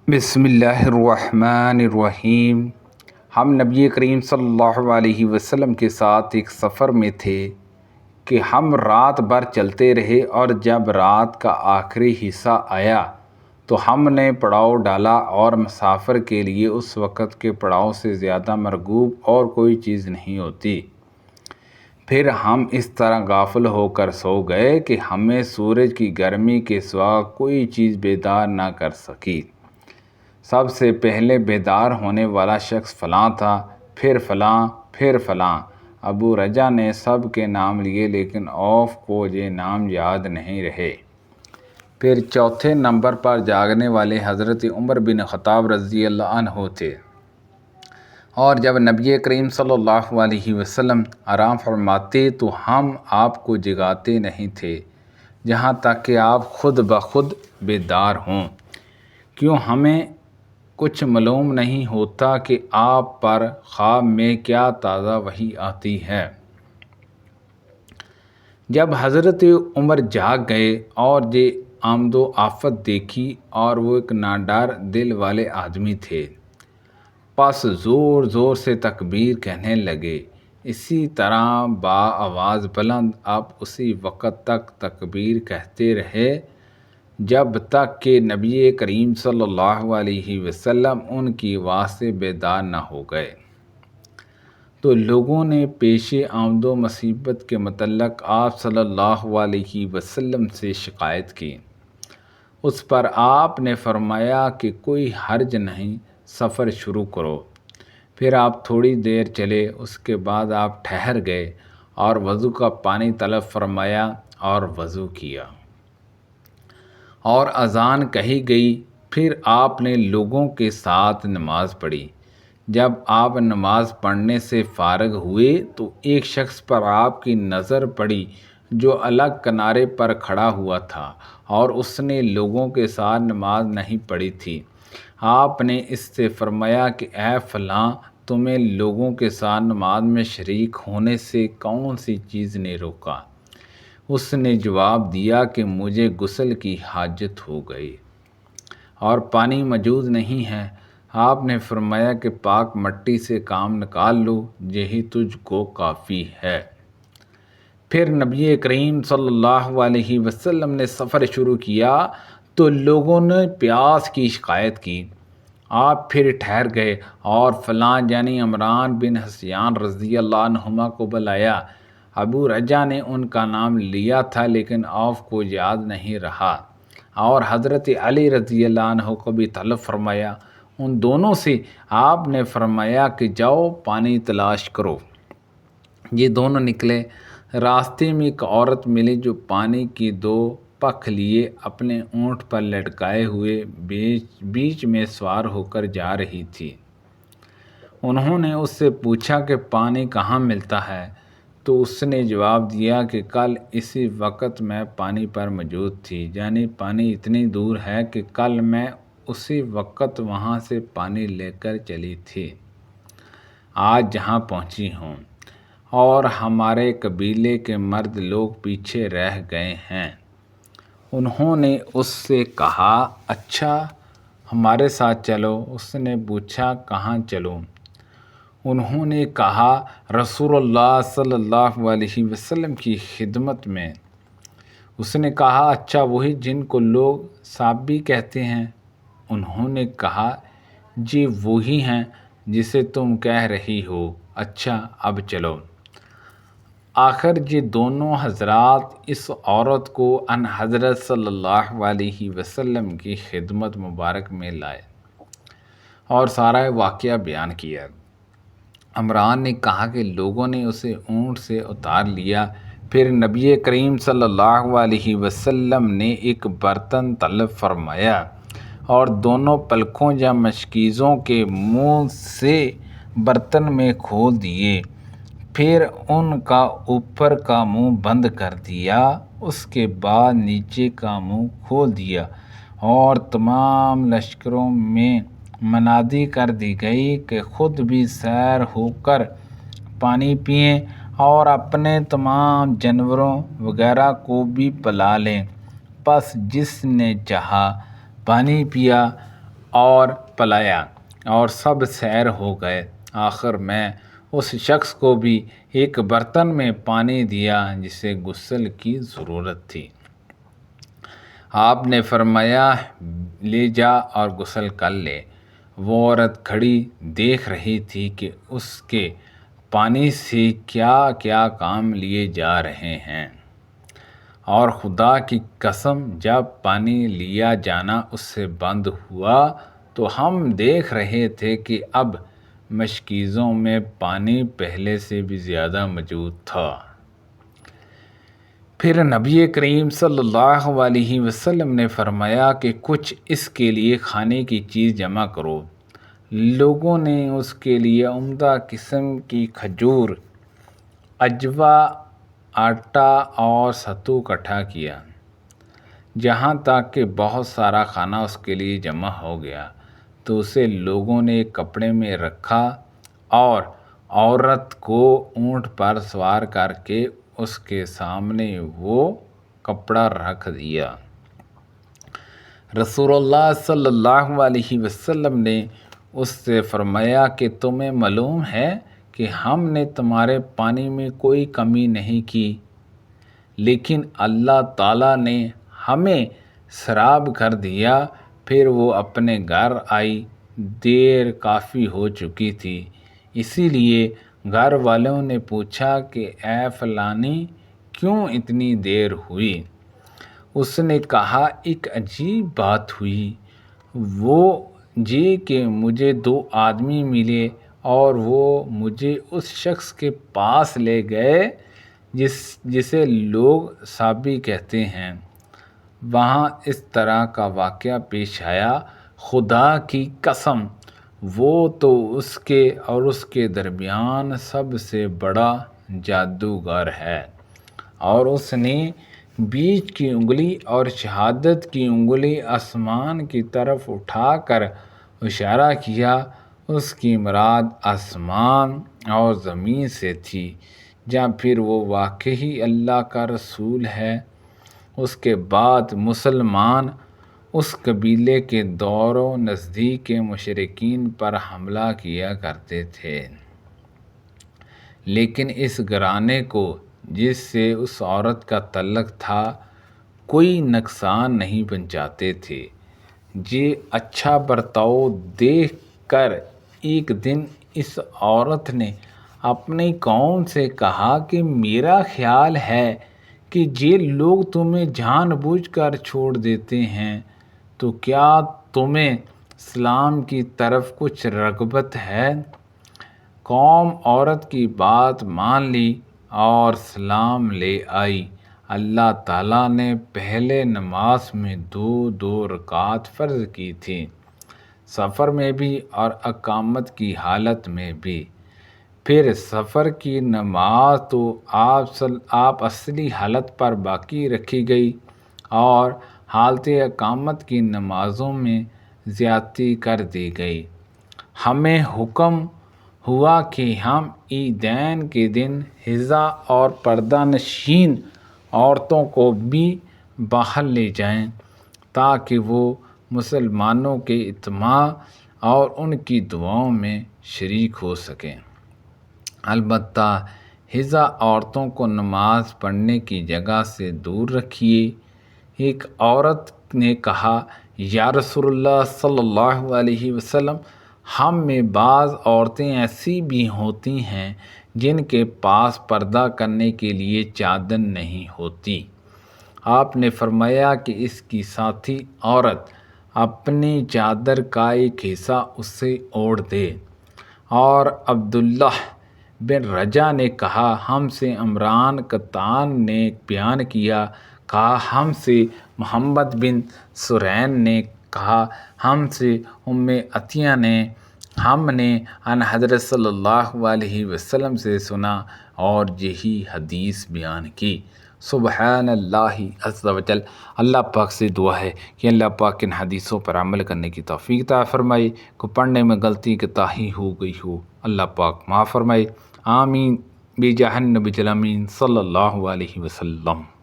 بسم اللہ الرحمن الرحیم۔ ہم نبی کریم صلی اللہ علیہ وسلم کے ساتھ ایک سفر میں تھے کہ ہم رات بھر چلتے رہے، اور جب رات کا آخری حصہ آیا تو ہم نے پڑاؤ ڈالا، اور مسافر کے لیے اس وقت کے پڑاؤ سے زیادہ مرغوب اور کوئی چیز نہیں ہوتی۔ پھر ہم اس طرح غافل ہو کر سو گئے کہ ہمیں سورج کی گرمی کے سوا کوئی چیز بیدار نہ کر سکی۔ سب سے پہلے بیدار ہونے والا شخص فلاں تھا، پھر فلاں، پھر فلاں۔ ابو رجا نے سب کے نام لیے، لیکن عوف کو یہ نام یاد نہیں رہے۔ پھر چوتھے نمبر پر جاگنے والے حضرت عمر بن خطاب رضی اللہ عنہ تھے، اور جب نبی کریم صلی اللہ علیہ وسلم آرام فرماتے تو ہم آپ کو جگاتے نہیں تھے جہاں تک کہ آپ خود بخود بیدار ہوں۔ کیوں ہمیں کچھ معلوم نہیں ہوتا کہ آپ پر خواب میں کیا تازہ وحی آتی ہے۔ جب حضرت عمر جاگ گئے اور یہ آمد و آفت دیکھی، اور وہ ایک ناڈر دل والے آدمی تھے، پس زور زور سے تکبیر کہنے لگے۔ اسی طرح با آواز بلند آپ اسی وقت تک تکبیر کہتے رہے جب تک کہ نبی کریم صلی اللہ علیہ وسلم ان کی آواز سے بیدار نہ ہو گئے۔ تو لوگوں نے پیش آمد و مصیبت کے متعلق آپ صلی اللہ علیہ وسلم سے شکایت کی۔ اس پر آپ نے فرمایا کہ کوئی حرج نہیں، سفر شروع کرو۔ پھر آپ تھوڑی دیر چلے، اس کے بعد آپ ٹھہر گئے اور وضو کا پانی طلب فرمایا اور وضو کیا، اور اذان کہی گئی۔ پھر آپ نے لوگوں کے ساتھ نماز پڑھی۔ جب آپ نماز پڑھنے سے فارغ ہوئے تو ایک شخص پر آپ کی نظر پڑی جو الگ کنارے پر کھڑا ہوا تھا، اور اس نے لوگوں کے ساتھ نماز نہیں پڑھی تھی۔ آپ نے اس سے فرمایا کہ اے فلاں، تمہیں لوگوں کے ساتھ نماز میں شریک ہونے سے کون سی چیز نے روکا؟ اس نے جواب دیا کہ مجھے غسل کی حاجت ہو گئی اور پانی موجود نہیں ہے۔ آپ نے فرمایا کہ پاک مٹی سے کام نکال لو، یہی تجھ کو کافی ہے۔ پھر نبی کریم صلی اللہ علیہ وسلم نے سفر شروع کیا تو لوگوں نے پیاس کی شکایت کی۔ آپ پھر ٹھہر گئے اور فلاں یعنی عمران بن حسین رضی اللہ عنہما کو بلایا۔ ابو رجا نے ان کا نام لیا تھا، لیکن عوف کو یاد نہیں رہا، اور حضرت علی رضی اللہ عنہ کو بھی طلب فرمایا۔ ان دونوں سے آپ نے فرمایا کہ جاؤ پانی تلاش کرو۔ یہ دونوں نکلے۔ راستے میں ایک عورت ملی جو پانی کی 2 پکھ لیے اپنے اونٹ پر لٹکائے ہوئے بیچ میں سوار ہو کر جا رہی تھی۔ انہوں نے اس سے پوچھا کہ پانی کہاں ملتا ہے؟ تو اس نے جواب دیا کہ کل اسی وقت میں پانی پر موجود تھی، یعنی پانی اتنی دور ہے کہ کل میں اسی وقت وہاں سے پانی لے کر چلی تھی، آج جہاں پہنچی ہوں، اور ہمارے قبیلے کے مرد لوگ پیچھے رہ گئے ہیں۔ انہوں نے اس سے کہا اچھا ہمارے ساتھ چلو۔ اس نے پوچھا کہاں چلوں؟ انہوں نے کہا رسول اللہ صلی اللہ علیہ وسلم کی خدمت میں۔ اس نے کہا اچھا وہی جن کو لوگ صحابی کہتے ہیں؟ انہوں نے کہا جی وہی ہیں جسے تم کہہ رہی ہو۔ اچھا اب چلو۔ آخر یہ دونوں حضرات اس عورت کو ان حضرت صلی اللہ علیہ وسلم کی خدمت مبارک میں لائے اور سارا واقعہ بیان کیا۔ عمران نے کہا کہ لوگوں نے اسے اونٹ سے اتار لیا۔ پھر نبی کریم صلی اللہ علیہ وسلم نے ایک برتن طلب فرمایا اور دونوں پلکوں یا مشکیزوں کے منہ سے برتن میں کھول دیے، پھر ان کا اوپر کا منہ بند کر دیا، اس کے بعد نیچے کا منہ کھول دیا، اور تمام لشکروں میں منادی کر دی گئی کہ خود بھی سیر ہو کر پانی پئیں اور اپنے تمام جانوروں وغیرہ کو بھی پلا لیں۔ پس جس نے چاہا پانی پیا، اور پلایا اور سب سیر ہو گئے۔ آخر میں اس شخص کو بھی ایک برتن میں پانی دیا جسے غسل کی ضرورت تھی۔ آپ نے فرمایا لے جا اور غسل کر لے۔ وہ عورت کھڑی دیکھ رہی تھی کہ اس کے پانی سے کیا کیا کام لیے جا رہے ہیں، اور خدا کی قسم جب پانی لیا جانا اس سے بند ہوا تو ہم دیکھ رہے تھے کہ اب مشکیزوں میں پانی پہلے سے بھی زیادہ موجود تھا۔ پھر نبی کریم صلی اللہ علیہ وسلم نے فرمایا کہ کچھ اس کے لیے کھانے کی چیز جمع کرو۔ لوگوں نے اس کے لیے عمدہ قسم کی کھجور، اجوا، آٹا اور ستو اکٹھا کیا، جہاں تک کہ بہت سارا کھانا اس کے لیے جمع ہو گیا تو اسے لوگوں نے ایک کپڑے میں رکھا اور عورت کو اونٹ پر سوار کر کے اس کے سامنے وہ کپڑا رکھ دیا۔ رسول اللہ صلی اللہ علیہ وسلم نے اس سے فرمایا کہ تمہیں معلوم ہے کہ ہم نے تمہارے پانی میں کوئی کمی نہیں کی، لیکن اللہ تعالیٰ نے ہمیں سیراب کر دیا۔ پھر وہ اپنے گھر آئی، دیر کافی ہو چکی تھی، اسی لیے گھر والوں نے پوچھا کہ اے فلانی کیوں اتنی دیر ہوئی؟ اس نے کہا ایک عجیب بات ہوئی، وہ یہ کہ مجھے 2 آدمی ملے اور وہ مجھے اس شخص کے پاس لے گئے جسے لوگ صابی کہتے ہیں۔ وہاں اس طرح کا واقعہ پیش آیا، خدا کی قسم وہ تو اس کے اور اس کے درمیان سب سے بڑا جادوگر ہے، اور اس نے بیچ کی انگلی اور شہادت کی انگلی آسمان کی طرف اٹھا کر اشارہ کیا۔ اس کی مراد آسمان اور زمین سے تھی۔ جب پھر وہ واقعی اللہ کا رسول ہے۔ اس کے بعد مسلمان اس قبیلے کے دور و نزدیک کے مشرکین پر حملہ کیا کرتے تھے، لیکن اس گھرانے کو جس سے اس عورت کا تعلق تھا کوئی نقصان نہیں پہنچاتے تھے۔ یہ اچھا برتاؤ دیکھ کر ایک دن اس عورت نے اپنی قوم سے کہا کہ میرا خیال ہے کہ یہ لوگ تمہیں جان بوجھ کر چھوڑ دیتے ہیں، تو کیا تمہیں اسلام کی طرف کچھ رغبت ہے؟ قوم عورت کی بات مان لی اور اسلام لے آئی۔ اللہ تعالیٰ نے پہلے نماز میں 2 رکعت فرض کی تھی، سفر میں بھی اور اقامت کی حالت میں بھی۔ پھر سفر کی نماز تو آپ اصلی حالت پر باقی رکھی گئی اور حالت اقامت کی نمازوں میں زیادتی کر دی گئی۔ ہمیں حکم ہوا کہ ہم عیدین کے دن حضا اور پردہ نشین عورتوں کو بھی باہر لے جائیں تاکہ وہ مسلمانوں کے اجتماع اور ان کی دعاؤں میں شریک ہو سکیں۔ البتہ حضا عورتوں کو نماز پڑھنے کی جگہ سے دور رکھیے۔ ایک عورت نے کہا یا رسول اللہ صلی اللہ علیہ وسلم، ہم میں بعض عورتیں ایسی بھی ہوتی ہیں جن کے پاس پردہ کرنے کے لیے چادر نہیں ہوتی۔ آپ نے فرمایا کہ اس کی ساتھی عورت اپنی چادر کا ایک حصہ اس سے اوڑھ دے۔ اور عبداللہ بن رجا نے کہا ہم سے عمران قطان نے بیان کیا، کہا ہم سے محمد بن سرین نے، کہا ہم سے ام عطیہ نے، ہم نے ان حضرت صلی اللہ علیہ وسلم سے سنا اور یہی حدیث بیان کی۔ سبحان اللہ عز و جل۔ اللہ پاک سے دعا ہے کہ اللہ پاک ان حدیثوں پر عمل کرنے کی توفیق عطا فرمائے۔ کو پڑھنے میں غلطی کوتاہی ہو گئی ہو اللہ پاک معاف فرمائے۔ آمین بجاہ النبی الامین صلی اللہ علیہ وسلم۔